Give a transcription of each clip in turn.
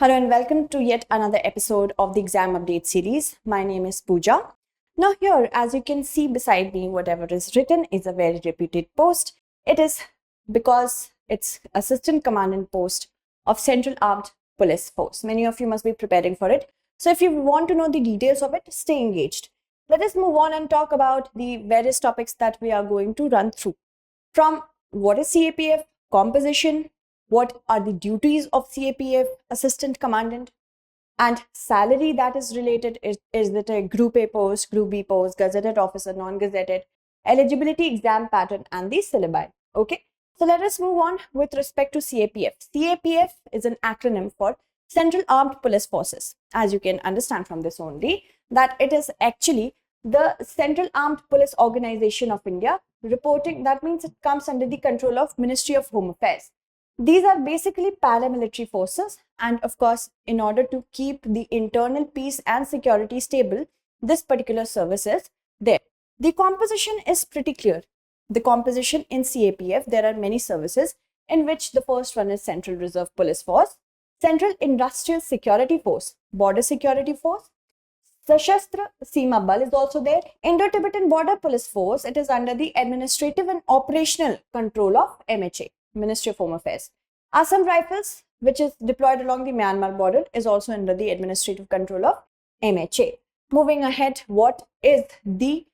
Hello and welcome to yet another episode of the exam update series. My name is Pooja. Now here, as you can see beside me, whatever is written is a very reputed post. It is because it's Assistant Commandant post of Central Armed Police Force. Many of you must be preparing for it. So if you want to know the details of it, stay engaged. Let us move on and talk about the various topics that we are going to run through. From what is CAPF, composition, what are the duties of CAPF Assistant Commandant, and salary that is related. Is it a Group A post, Group B post, gazetted officer, non-gazetted, eligibility exam pattern, and the syllabi. Okay, so let us move on with respect to CAPF. CAPF is an acronym for Central Armed Police Forces. As you can understand from this only, that it is actually the Central Armed Police Organization of India reporting. That means it comes under the control of Ministry of Home Affairs. These are basically paramilitary forces, and of course, in order to keep the internal peace and security stable, this particular service is there. The composition is pretty clear. The composition in CAPF, there are many services, in which the first one is Central Reserve Police Force, Central Industrial Security Force, Border Security Force, Sashastra Seema Bal is also there, Indo-Tibetan Border Police Force. It is under the administrative and operational control of MHA, Ministry of Home Affairs. Assam Rifles, which is deployed along the Myanmar border, is also under the administrative control of MHA. Moving ahead, what is the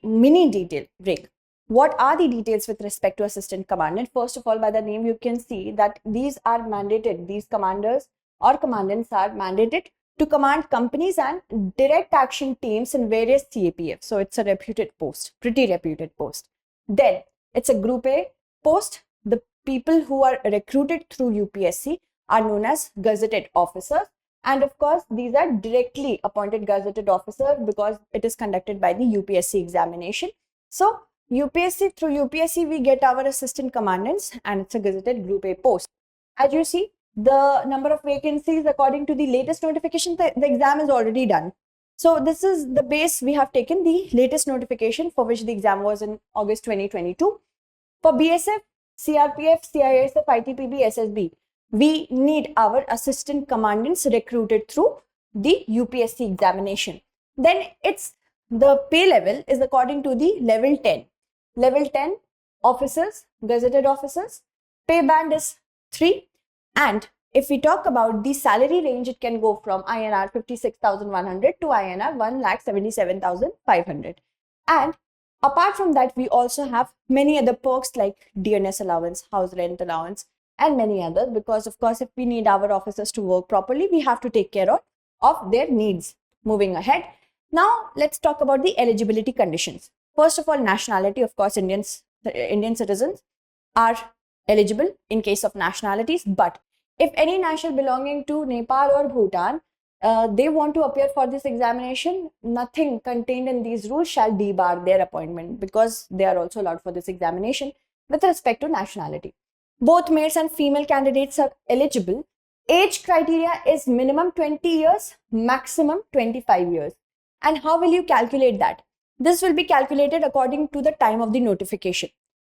mini detail break? What are the details with respect to Assistant Commandant? First of all, by the name you can see that these are mandated. These commanders or commandants are mandated to command companies and direct action teams in various CAPF. So it's a reputed post, pretty reputed post. Then it's a Group A post. The people who are recruited through UPSC are known as gazetted officers. And of course, these are directly appointed gazetted officers because it is conducted by the UPSC examination. So UPSC, through UPSC, we get our assistant commandants, and it's a gazetted Group A post. As you see, the number of vacancies according to the latest notification, the exam is already done. So this is the base. We have taken the latest notification for which the exam was in August 2022. For BSF, CRPF, CISF, ITPB, SSB, we need our assistant commandants recruited through the UPSC examination. Then it's the pay level is according to the level 10. Level 10 officers, gazetted officers, pay band is 3. And if we talk about the salary range, it can go from INR 56,100 to INR 1,77,500. And apart from that, we also have many other perks like DNS allowance, house rent allowance, and many others, because of course, if we need our officers to work properly, we have to take care of their needs. Moving ahead. Now, let's talk about the eligibility conditions. First of all, nationality. Of course, Indian citizens are eligible in case of nationalities, but if any national belonging to Nepal or Bhutan, they want to appear for this examination, nothing contained in these rules shall debar their appointment, because they are also allowed for this examination with respect to nationality. Both males and female candidates are eligible. Age criteria is minimum 20 years, maximum 25 years. And how will you calculate that? This will be calculated according to the time of the notification.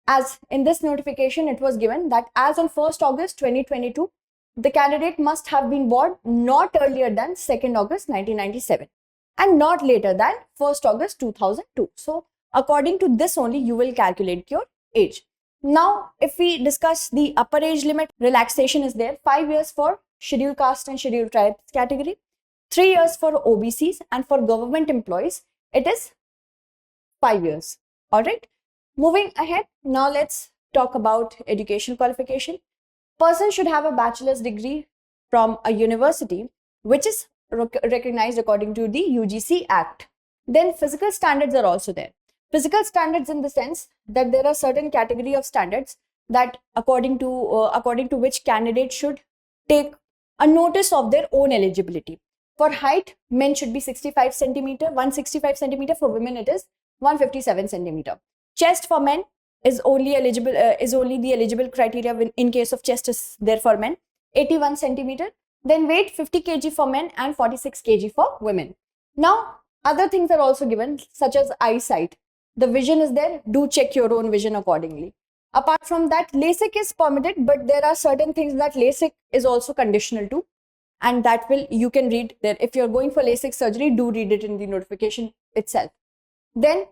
As in this notification, it was given that as on 1st August 2022, the candidate must have been born not earlier than 2nd August 1997 and not later than 1st August 2002. So according to this only, you will calculate your age. Now, if we discuss the upper age limit, relaxation is there. 5 years for scheduled caste and scheduled tribes category, 3 years for OBCs, and for government employees, it is 5 years. All right. Moving ahead, now let's talk about education qualification. Person should have a bachelor's degree from a university which is recognized according to the UGC Act. Then physical standards are also there. Physical standards in the sense that there are certain category of standards that according to which candidate should take a notice of their own eligibility. For height, men should be 65 centimeter, 165 centimeter. For women, it is 157 centimeter. Chest for men is only the eligible criteria in case of chest is there for men, 81 centimeter. Then weight 50 kg for men and 46 kg for women. Now, other things are also given, such as eyesight. The vision is there. Do check your own vision accordingly. Apart from that, LASIK is permitted, but there are certain things that LASIK is also conditional to, and that you can read there. If you're going for LASIK surgery, do read it in the notification itself. Then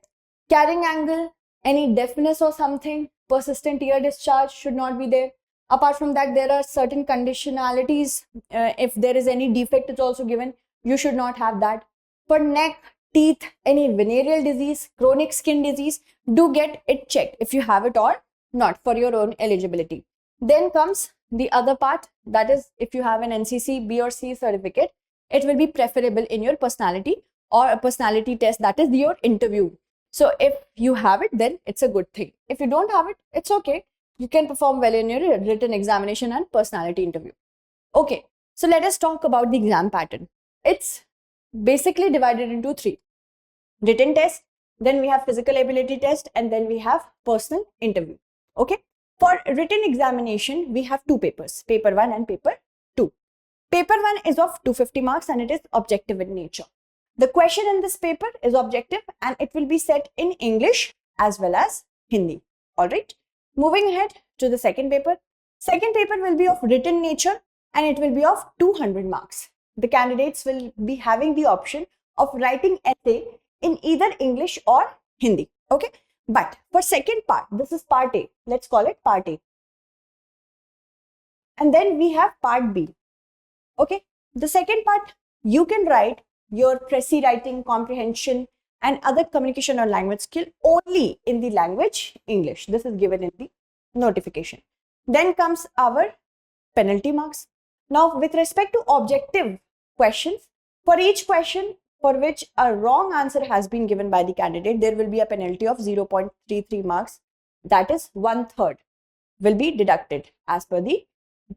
carrying angle, any deafness or something, persistent ear discharge should not be there. Apart from that, there are certain conditionalities. If there is any defect, it's also given. You should not have that. For neck, teeth, any venereal disease, chronic skin disease, do get it checked if you have it or not for your own eligibility. Then comes the other part, that is if you have an NCC B or C certificate, it will be preferable in your personality or a personality test, that is your interview. So if you have it, then it's a good thing. If you don't have it, it's okay. You can perform well in your written examination and personality interview. Okay, so let us talk about the exam pattern. It's basically divided into three. Written test, then we have physical ability test, and then we have personal interview. Okay, for written examination, we have two papers, paper 1 and paper 2. Paper 1 is of 250 marks and it is objective in nature. The question in this paper is objective and it will be set in English as well as Hindi. All right. Moving ahead to the second paper. Second paper will be of written nature and it will be of 200 marks. The candidates will be having the option of writing essay in either English or Hindi. Okay. But for second part, this is part A. Let's call it part A. And then we have part B. Okay. The second part, you can write your Pressy writing, comprehension, and other communication or language skill only in the language English. This is given in the notification. Then comes our penalty marks. Now, with respect to objective questions, for each question for which a wrong answer has been given by the candidate, there will be a penalty of 0.33 marks. That is 1/3 will be deducted as per the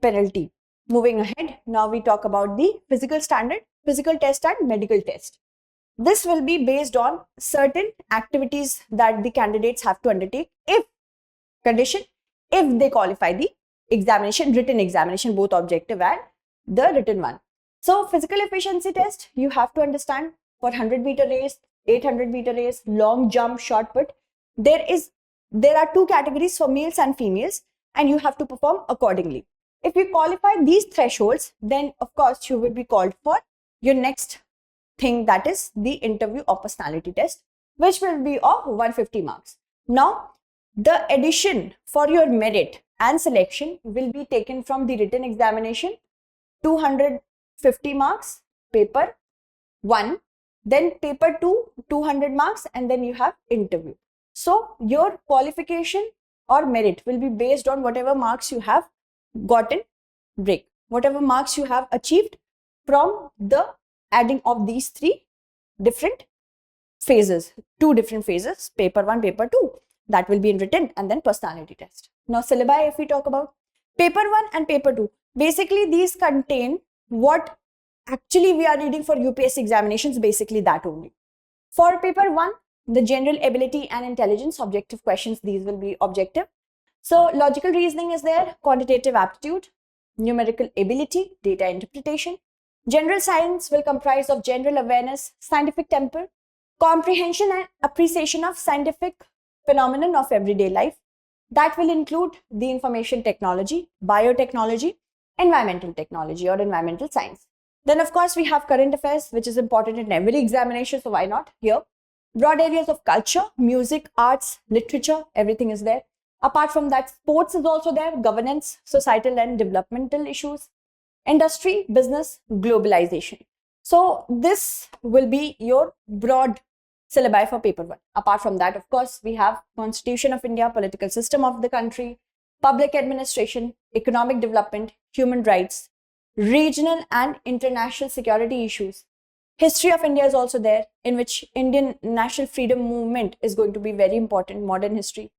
penalty. Moving ahead, now we talk about the physical standard, physical test and medical test. This will be based on certain activities that the candidates have to undertake if they qualify the examination, written examination, both objective and the written one. So physical efficiency test, you have to understand for 100-meter race, 800-meter race, long jump, shot put, there are two categories for males and females and you have to perform accordingly. If you qualify these thresholds, then of course you will be called for your next thing, that is the interview or personality test, which will be of 150 marks. Now, the addition for your merit and selection will be taken from the written examination, 250 marks, paper 1, then paper 2, 200 marks, and then you have interview. So, your qualification or merit will be based on whatever marks you have gotten, whatever marks you have achieved from the adding of these three different phases, two different phases, paper 1, paper 2, that will be in written, and then personality test. Now, syllabi, if we talk about paper 1 and paper 2, basically these contain what actually we are reading for UPSC examinations, basically that only. For paper 1, the general ability and intelligence objective questions, these will be objective. So logical reasoning is there, quantitative aptitude, numerical ability, data interpretation. General science will comprise of general awareness, scientific temper, comprehension and appreciation of scientific phenomenon of everyday life. That will include the information technology, biotechnology, environmental technology or environmental science. Then of course we have current affairs, which is important in every examination, so why not here? Broad areas of culture, music, arts, literature, everything is there. Apart from that, sports is also there, governance, societal and developmental issues, industry, business, globalization. So this will be your broad syllabi for paper 1. Apart from that, of course, we have Constitution of India, political system of the country, public administration, economic development, human rights, regional and international security issues. History of India is also there, in which Indian national freedom movement is going to be very important, modern history.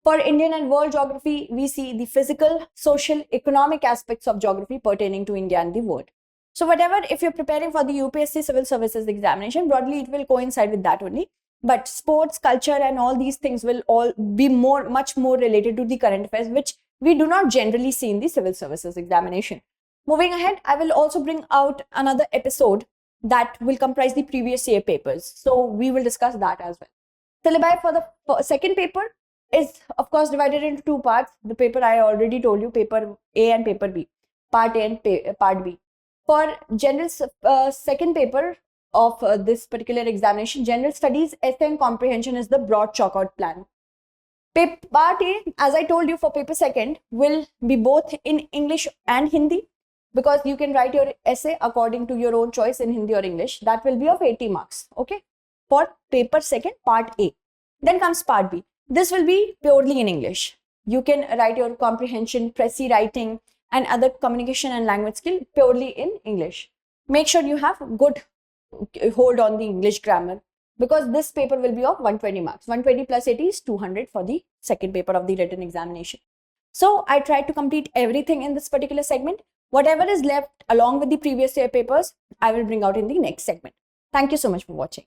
For Indian and world geography, we see the physical, social, economic aspects of geography pertaining to India and the world. So whatever, if you're preparing for the UPSC Civil Services examination, broadly it will coincide with that only. But sports, culture and all these things will all be much more related to the current affairs, which we do not generally see in the Civil Services examination. Moving ahead, I will also bring out another episode that will comprise the previous year papers. So we will discuss that as well. Syllabi for the second paper, is of course divided into two parts. The paper I already told you, paper A and paper B, part A and part B. For general second paper of this particular examination, general studies, essay and comprehension is the broad chalk out plan. Part A, as I told you, for paper second will be both in English and Hindi, because you can write your essay according to your own choice in Hindi or English. That will be of 80 marks, okay, for paper second, part A. Then comes part B. This will be purely in English. You can write your comprehension, précis writing, and other communication and language skill purely in English. Make sure you have good hold on the English grammar, because this paper will be of 120 marks. 120 plus 80 is 200 for the second paper of the written examination. So I tried to complete everything in this particular segment. Whatever is left along with the previous year papers, I will bring out in the next segment. Thank you so much for watching.